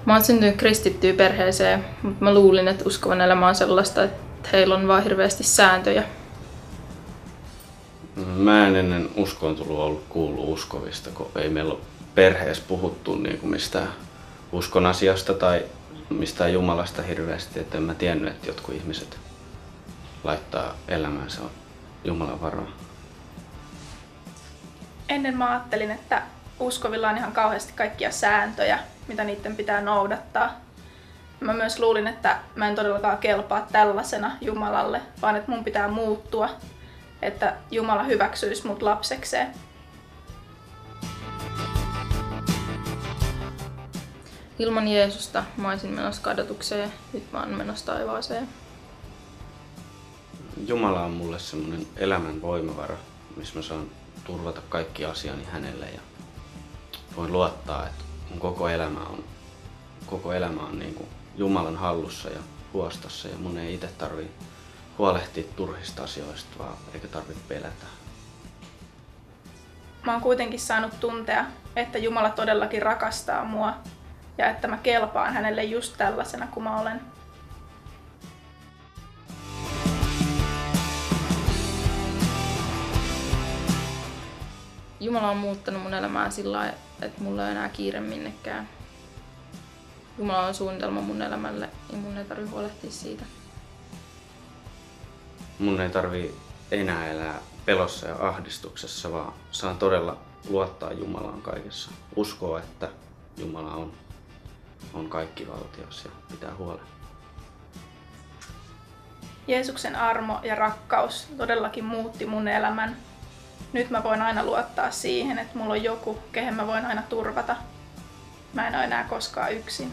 Mä oon syntynyt kristittyyn perheeseen, mutta mä luulin, että uskovan elämä on sellaista, että heillä on vaan hirveästi sääntöjä. Mä en ennen uskontuloa ollut kuullut uskovista, kun ei meillä ole perheessä puhuttu niin kuin mistään uskon asiasta tai mistään Jumalasta hirveästi. Et en mä tiennyt, että jotkut ihmiset laittaa elämäänsä Jumalan varaan. Ennen mä ajattelin, että uskovilla on ihan kauheasti kaikkia sääntöjä, mitä niiden pitää noudattaa. Mä myös luulin, että mä en todellakaan kelpaa tällaisena Jumalalle, vaan että mun pitää muuttua, että Jumala hyväksyisi mut lapsekseen. Ilman Jeesusta mä olisin menossa kadotukseen, nyt mä oon menossa taivaaseen. Jumala on mulle semmoinen elämän voimavara, missä mä saan turvata kaikki asiani hänelle ja voin luottaa, että mun koko elämä on niin kuin Jumalan hallussa ja huostassa ja mun ei itse tarvii huolehtia turhista asioista, vaan eikä tarvitse pelätä. Mä oon kuitenkin saanut tuntea, että Jumala todellakin rakastaa mua ja että mä kelpaan hänelle just tällaisena kuin mä olen. Jumala on muuttanut mun elämää sillä lailla, että mulla ei ole enää kiire minnekään. Jumala on suunnitelma mun elämälle ja mun ei tarvitse huolehtia siitä. Mun ei tarvii enää elää pelossa ja ahdistuksessa, vaan saan todella luottaa Jumalaan kaikessa. Uskoa, että Jumala on kaikkivaltias ja pitää huolen. Jeesuksen armo ja rakkaus todellakin muutti mun elämän. Nyt mä voin aina luottaa siihen, että mulla on joku, kehen mä voin aina turvata. Mä en ole enää koskaan yksin.